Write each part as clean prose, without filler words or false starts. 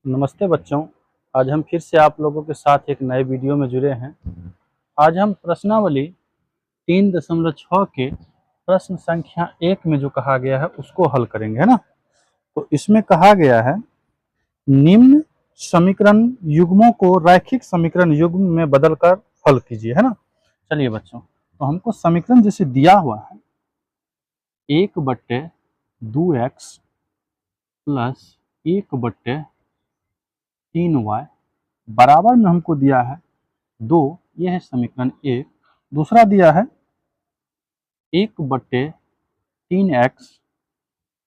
नमस्ते बच्चों। आज हम फिर से आप लोगों के साथ एक नए वीडियो में जुड़े हैं। आज हम प्रश्नावली 3.6 के प्रश्न संख्या 1 में जो कहा गया है उसको हल करेंगे, है ना। तो इसमें कहा गया है निम्न समीकरण युग्मों को रैखिक समीकरण युग्म में बदलकर हल कीजिए, है ना। चलिए बच्चों, तो हमको समीकरण जैसे दिया हुआ है 1/2x प्लस 1/3y बराबर में हमको दिया है 2। यह है समीकरण 1। दूसरा दिया है 1/3x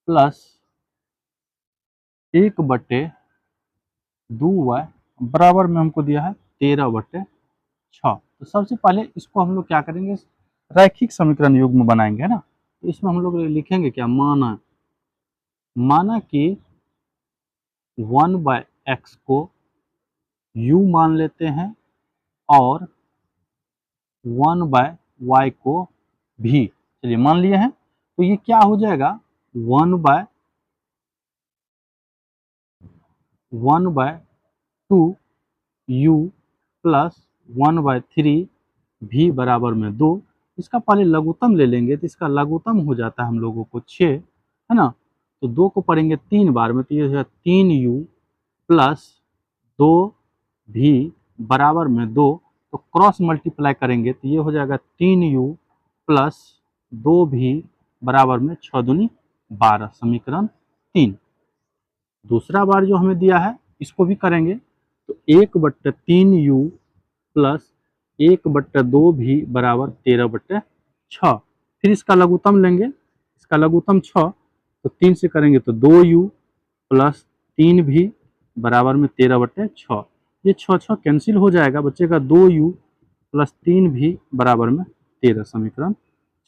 प्लस 1/2y बराबर में हमको दिया है 13/6। तो सबसे पहले इसको हम लोग क्या करेंगे, रैखिक समीकरण युग्म बनाएंगे, है ना। तो इसमें हम लोग लिखेंगे क्या, माना कि 1/x को u मान लेते हैं और 1/y को भी। चलिए मान लिए हैं, तो ये क्या हो जाएगा 1/2 u प्लस 1/3 भी बराबर में 2। इसका पहले लघुत्तम ले लेंगे तो इसका लघुत्तम हो जाता है हम लोगों को 6, है ना। तो 2 को पढ़ेंगे 3 बार में तो ये हो जाएगा 3u प्लस 2 भी बराबर में 2। तो क्रॉस मल्टीप्लाई करेंगे तो ये हो जाएगा 3u प्लस 2 भी बराबर में 6 दूनी 12, समीकरण 3। दूसरा बार जो हमें दिया है इसको भी करेंगे तो 1/3u प्लस 1/2 भी बराबर 13/6। फिर इसका लघुत्तम लेंगे, इसका लघुत्तम 6 तो 3 से करेंगे तो 2u प्लस 3 भी बराबर में 13/6। ये 6 कैंसिल हो जाएगा, बचेगा 2u प्लस 3 भी बराबर में 13, समीकरण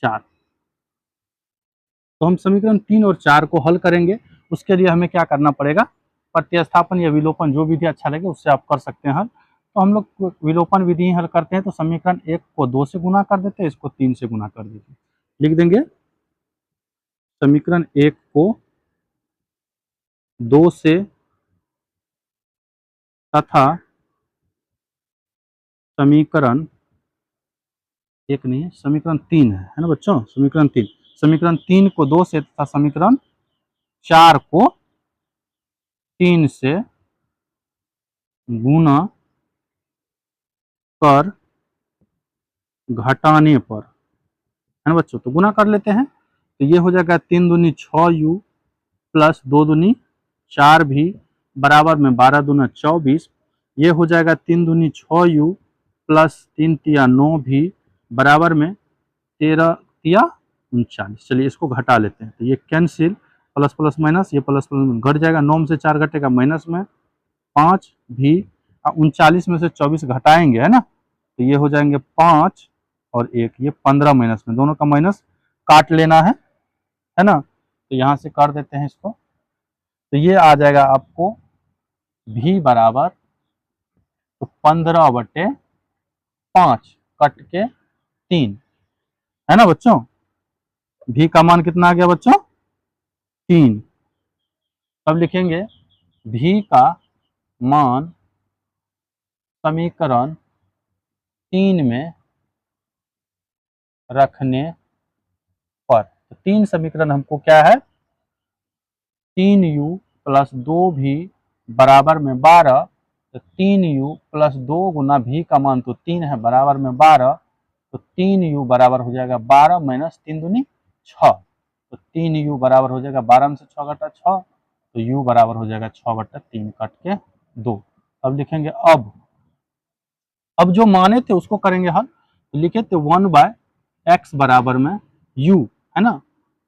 4। तो हम समीकरण 3 और 4 को हल करेंगे। उसके लिए हमें क्या करना पड़ेगा, प्रतिस्थापन या विलोपन जो विधि अच्छा लगे उससे आप कर सकते हैं हल। तो हम लोग विलोपन विधि हल करते हैं, तो समीकरण 1 को 2 से गुना कर देते हैं, इसको 3 से गुना कर देते हैं। लिख देंगे समीकरण 1 को 2 से तथा समीकरण 1 नहीं है, समीकरण 3 है ना बच्चों, समीकरण 3। समीकरण 3 को 2 से तथा समीकरण 4 को 3 से गुना कर घटाने पर, है ना बच्चों। तो गुना कर लेते हैं तो ये हो जाएगा 3 दूनी 6u प्लस 2 दूनी 4 भी बराबर में 12 दूना 24। ये हो जाएगा 3 दूनी 6u प्लस 3 तिया 9 भी बराबर में 13 तिया 39। चलिए इसको घटा लेते हैं तो ये कैंसिल, प्लस प्लस माइनस, ये प्लस प्लस घट जाएगा, 9 में से 4 घटेगा माइनस में 5 भी 39 में से 24 घटाएंगे, है ना। तो ये हो जाएंगे 5 और 1, ये 15 माइनस में, दोनों का माइनस काट लेना है ना। तो यहाँ से कर देते हैं इसको, तो ये आ जाएगा आपको भी बराबर तो 15/5 कट के 3, है ना बच्चों। भी का मान कितना आ गया बच्चों, 3। तब लिखेंगे भी का मान समीकरण 3 में रखने पर, तो 3 समीकरण हमको क्या है, 3u प्लस 2 भी बराबर में 12। तो 3u प्लस 2 गुना भी का मान तो 3 है बराबर में 12। तो 3u बराबर हो जाएगा 12 माइनस 3 दूनी 6। तो 3u बराबर हो जाएगा 12 में से 6 घटा 6, तो u बराबर हो जाएगा 6/3 कट के 2। अब लिखेंगे अब जो माने थे उसको करेंगे हल। तो लिखे थे 1/x बराबर में u, है ना।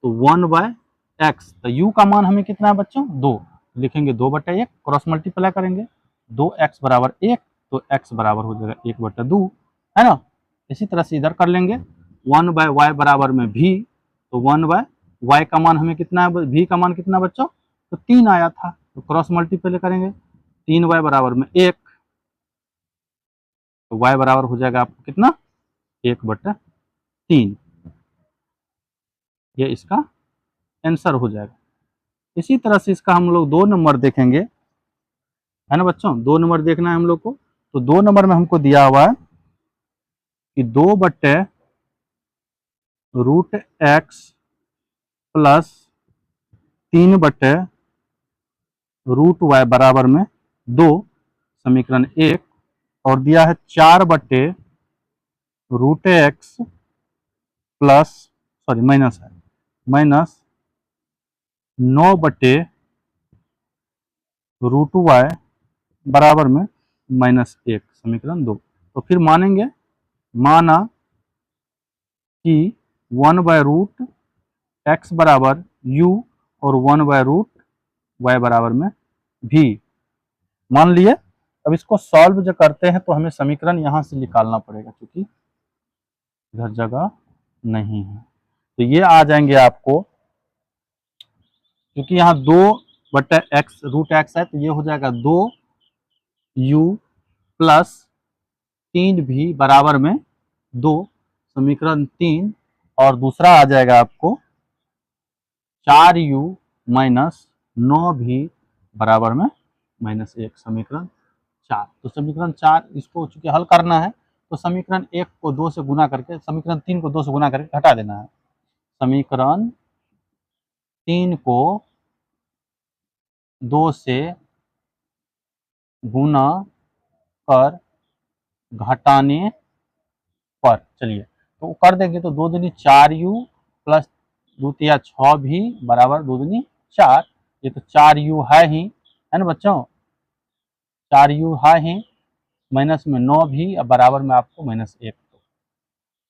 तो 1/x, तो u का मान हमें कितना है बच्चों, 2। लिखेंगे 2/1, क्रॉस मल्टीप्लाई करेंगे 2x बराबर 1, तो x बराबर हो जाएगा 1/2, है ना। इसी तरह से इधर कर लेंगे 1/y बराबर में v, तो 1/y का मान हमें कितना है, v का मान कितना बच्चों, तो 3 आया था, तो क्रॉस मल्टीप्लाई करेंगे 3y बराबर में 1, तो y बराबर हो जाएगा आपको कितना, 1/3। ये इसका आंसर हो जाएगा। इसी तरह से इसका हम लोग 2 नंबर देखेंगे है ना बच्चों। 2 नंबर देखना है हम लोग को, तो 2 नंबर में हमको दिया हुआ है कि 2/√x प्लस 3/√y बराबर में 2, समीकरण 1। और दिया है 4/√x प्लस, सॉरी माइनस है, माइनस 9/√y बराबर में -1, समीकरण 2। तो फिर मानेंगे, माना कि 1/√x बराबर u और 1/√y बराबर में v मान लिए। अब इसको सॉल्व जो करते हैं तो हमें समीकरण यहाँ से निकालना पड़ेगा, क्योंकि इधर जगह नहीं है। तो ये आ जाएंगे आपको, क्योंकि यहाँ 2/√x है, तो ये हो जाएगा 2u प्लस 3v बराबर में 2, समीकरण 3। और दूसरा आ जाएगा आपको 4u माइनस 9v बराबर में -1, समीकरण 4। तो समीकरण 4 इसको चूंकि हल करना है, तो समीकरण 1 को 2 से गुना करके, समीकरण 3 को 2 से गुना करके हटा देना है। समीकरण 3 को 2 से गुना कर घटाने पर, चलिए तो कर देंगे, तो 2 दूनी 4u प्लस 2 तिया 6v बराबर 2 दूनी 4। ये तो 4u है ही, है ना बच्चों, 4u है ही, माइनस में 9v बराबर में आपको -1।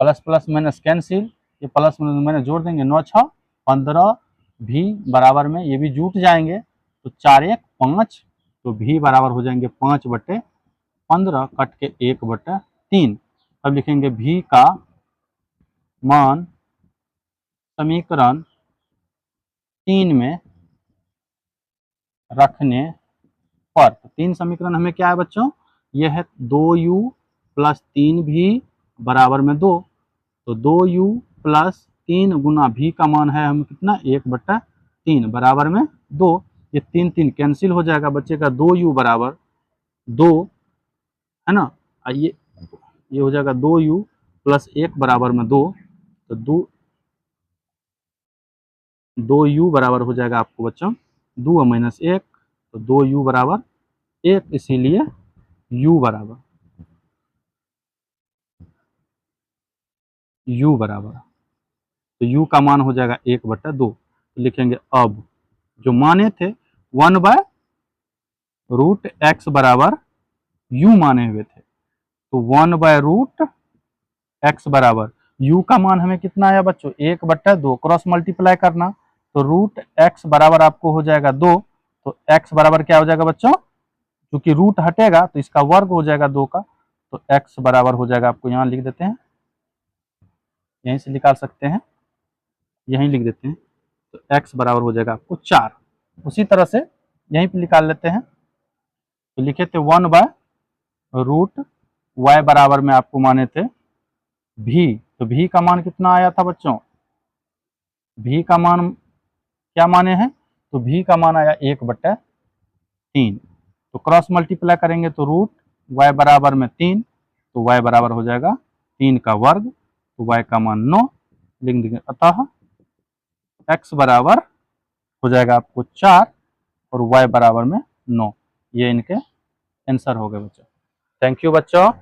प्लस प्लस माइनस कैंसिल, ये प्लस माइनस जोड़ देंगे, 9 6 15v बराबर में ये भी जुट जाएंगे, तो 4 1 5, तो v बराबर हो जाएंगे 5/15 कट के 1/3। अब लिखेंगे v का मान समीकरण 3 में रखने पर, तो 3 समीकरण हमें क्या है बच्चों, यह है 2u प्लस 3v बराबर में 2। तो 2u प्लस 3 गुना v का मान है हम कितना, 1/3 बराबर में 2। ये 3 3 कैंसिल हो जाएगा, बचेगा 2u बराबर 2, है ना। ये हो जाएगा 2u प्लस 1 बराबर में 2, तो 2u बराबर हो जाएगा आपको बच्चों 2 माइनस 1, तो 2u बराबर 1, इसीलिए u बराबर तो u का मान हो जाएगा 1/2। तो लिखेंगे अब जो माने थे 1/√x बराबर u माने हुए थे, तो 1/√x बराबर u का मान हमें कितना आया बच्चों, 1/2, क्रॉस मल्टीप्लाई करना, तो √x बराबर आपको हो जाएगा 2। तो x बराबर क्या हो जाएगा बच्चों, क्योंकि रूट हटेगा तो इसका वर्ग हो जाएगा 2 का, तो x बराबर हो जाएगा, आपको यहाँ लिख देते हैं, यहीं से निकाल सकते हैं, यहीं लिख देते हैं, तो x बराबर हो जाएगा आपको 4। उसी तरह से यहीं पे निकाल लेते हैं, तो लिखे थे 1/√y बराबर में आपको माने थे v, तो v का मान कितना आया था बच्चों, v का मान क्या माने हैं, तो v का मान आया 1/3। तो क्रॉस मल्टीप्लाई करेंगे तो √y बराबर में 3, तो y बराबर हो जाएगा 3 का वर्ग, तो y का मान 9 लिख देंगे। अतः x बराबर हो जाएगा आपको 4 और y बराबर में 9। ये इनके आंसर हो गए बच्चों। थैंक यू बच्चों।